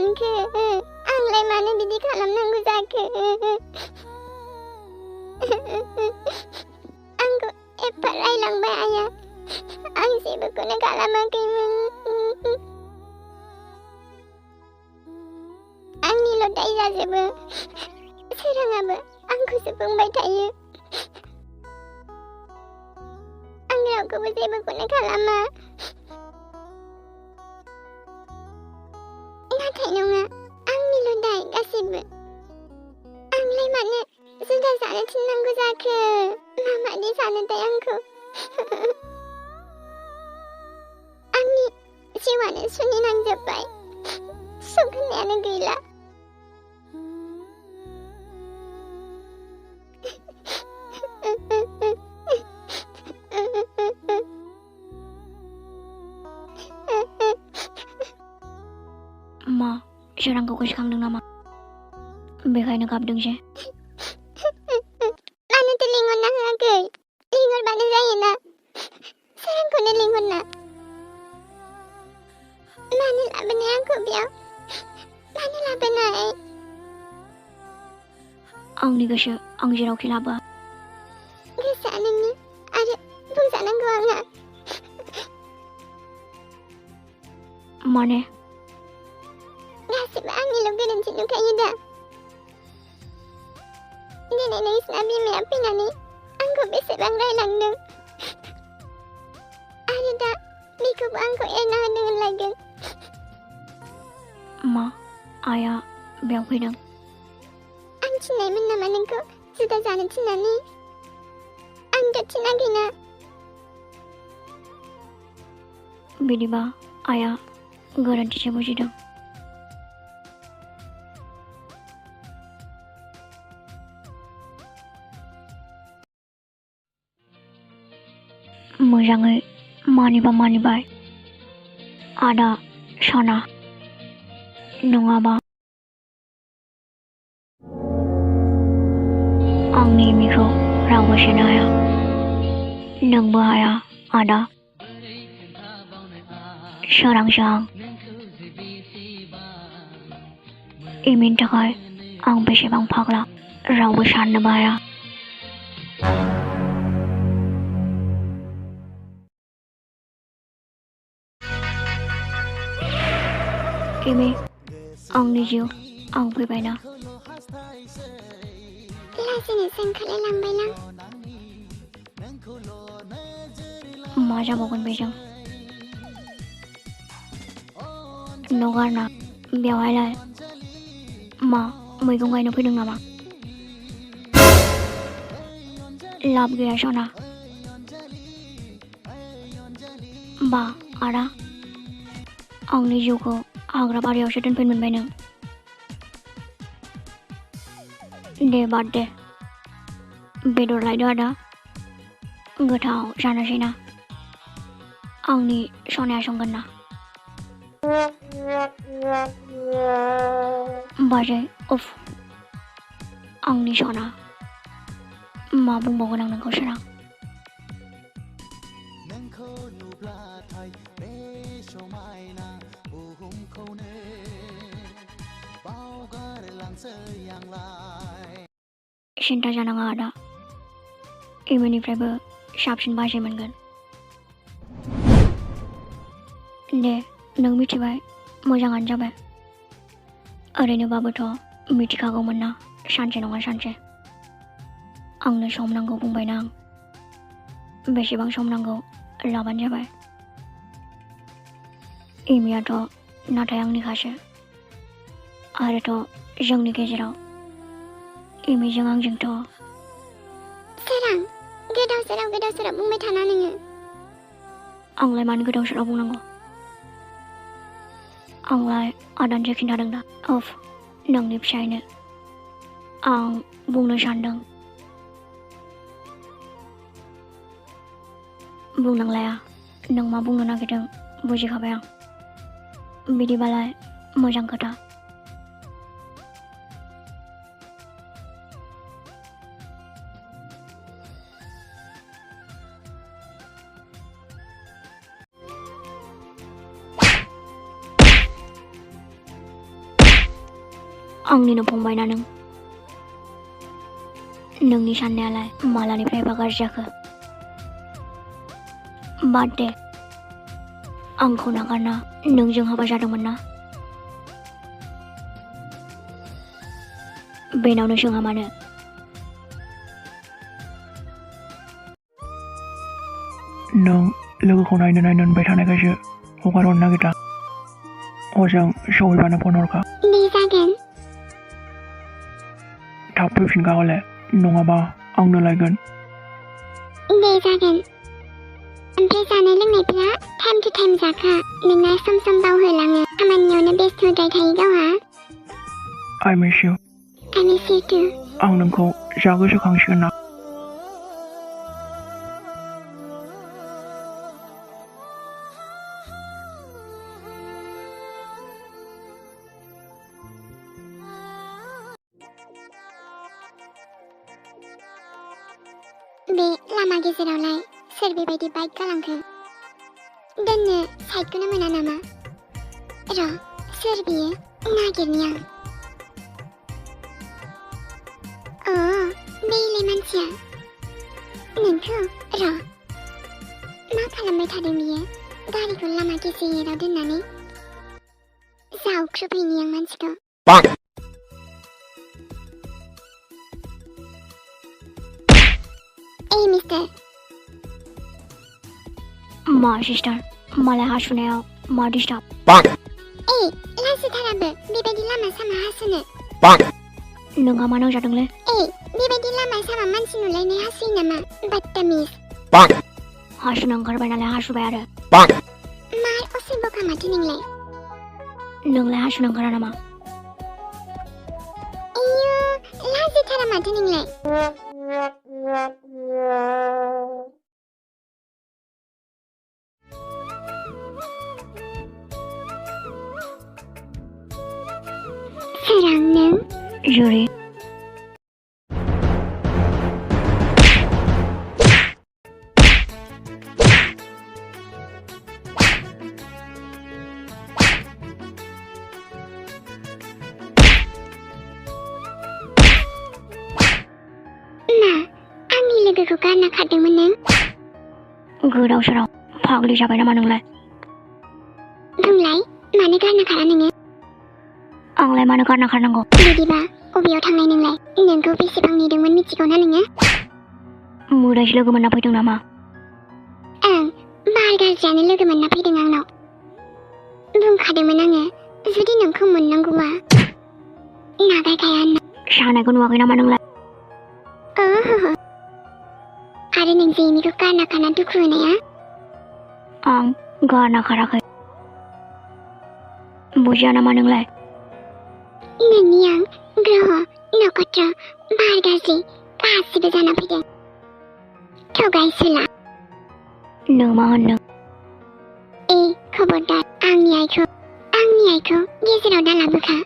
सानखो आंलाय मानो बिदि खालामनांगौ जाखो आंखौ एफा रायलांबाय आइया आं जेबोखौनो खालामाखैमोन आंनिल' दाय जाजोबो सोराङाबो आंखौसो बुंबाय थायो आं रावखौबो जेबोखौनो खालामा नाथाय नङा आंनिल' दाय गासैबो आंलाय मानो जुदा जानो थिननांगौ जाखो माबादि सानोथाय आंखौ आंनि जिउआनो सुनि नांजोब्बाय सुख होननायानो गैला मा सोरांखौ गोसोखांदों नामा बेखायनो गाबदों जे मानोथो लिंहरना होआखै लिंहरबानो जायोना सोरांखौनो लिंहरना मानो लाबोनाय आंखौ बेयाव मानो लाबोनाय आंनि गोसो आं जेरावखि लाबोआ गोसोआ नोंनि आरो बुंजानांगौ आंहा माने गासिबो आंनिल' गोरोन्थि नुखायो दा दिनै नोंसिना बिमाया फैनानै आंखौ बेसेबां रायलांदों आरो दा बेखौबो आंखौ एरना होनो होनलायदों मा आइया बेयाव फैदों आं थिननायमोन नामा नोंखौ जुदा जानो थिननानै आंथ' थिनाखैना बिदिबा आइया गोरोन्थिसो बुजिदों मोजाङै मानिबाय आदा साना नङाबा आंनि एमिखौ रावबो सेनो हाया नोंबो हाया आदा सोरांसो आं एमिनि थाखाय आं बेसेबां फाग्ला रावबो साननोबो हाया एमि आंनि जिउ आं फैबायना लाजिनोसो ओंखारलायलांबायलां मा जाबावगोन बेजों नगारना बेवहायलाय मा मैगं गायनो फैदों नामा लाब गैया सना बा आदा आंनि जिउखौ हाग्रा बारियावसो दोनफैनो मोनबाय नों दे बाद दे बेदर लायदो आदा गोथाव जानोसै ना आंनि सनाया संगोन ना बाजै उफ आंनि सना मा बुंबावगोन आं नोंखौ सोरां सिन्था जानाङा आदा एमिनिफ्रायबो साबसिन बाजै मोनगोन दे नों मिथिबाय मोजाङानो जाबाय ओरैनोबाबोथ' मिथिखागौमोन ना सानसे नङा सानसे आंनो सम नांगौ बुंबायना आं बेसेबां सम नांगौ लाबानो जाबाय एमियाथ' नाथाय आंनिखासो आरोथ' जोंनि गेजेराव एमिजों आंजोंथ' सोरां गोदाव सोराव बुंबाय थाना नोङो आंलाय मानो गोदाव सोराव बुंनांगौ आंलाय आदानसो खिन्थादों दा उफ नोंनि फिसायनो आं बुंनो सानदों बुंनांलाया नों मा बुंनो नागिरदों बुजिखाबाय आं बिदिबालाय मोजां खोथा आंनिनो फंबायना नों नोंनि साननायालाय मालानिफ्राय एफा गाज्रि जाखो बाद दे आंखौ नागारना नोंजों हाबा जादोंमोन ना बेनावनो सोङा मानो नों लोगोखौ नायनो मोनबाय थानायखायसो हगार हरनो नागिरदों हजों सहैबानो फन हरखा दे जागोन थाब फैफिनखा हले नङाबा आंनो लायगोन दे जागोन ओमफ्राय जानाय लोंनायफोरा टाइम टु टाइम जाखा नोंना सम सम बावहोलाङो खामानियावनो बेस्थ'द्राय थायो गावहा I miss you I miss you too आं नोंखौ जा गोसोखांसिगोन ना बे लामा गेजेरावलाय सोर बेबायदि बाइक गालांखो दोननो साइडखौनो मोना नामा र' सोर बियो नागिरनि आं अ बेलाय मानसिया नोंखौ र' मा खालामबाय थादों बियो गारिखौ लामा गेजेराव दोननानै जावख्रुबहैनि आं मानसिखौ Hey, mister. मा सिस्टार मालाय हासुनायाव मा डिस्टार्ब Hey, लाजिथाराबो बेबायदि लामा सामा हासुनो नोंहा मा नांजादोंलै Hey, बेबायदि लामा सामा मानसि नुलायनाय हासुयो नामा बात्तामिज हासुनो ओंखारबाय नालाय हासुबाय आरो मा असभ्यखा माथो नोंलाय नोंलाय हासुनो ओंखारा नामा आयौ लाजिथारा माथो नोंलाय सोरां नों जुरि मा आंनि लोगोखौ गारना खारदोंमोन नों गोदाव सोराव फाग्लि जाबाय नामा नोंलाय बुंलाय मानो गारना खारा नोङो आंलाय मानो गारना खारनांगौ बिदिबा अबेयाव थांनाय नोंलाय नोंखौ बेसेबां नेदोंमोन मिथिगौना नोङो मोदायसो लोगो मोनना फैदों नामा ओं बार गाज्रियानो लोगो मोनना फैदों आंनाव बुंखादोंमोन आङो जुदि नोंखौ मोननांगौबा नागारखाया होनना सानायखौ नुवाखै नामा नोंलाय ओहो आरो नों जेनिखौ गारना खाना दुखु होनाया आं गारना खाराखै बुजिया नामा नोंलाय नोंनि आं ग्रह नक्षत्र बार गाज्रि गासिबो जाना फैदों थगायसुला नों मा होनदों खबरदार आंनि आइखौ गेजेराव दालाबोखा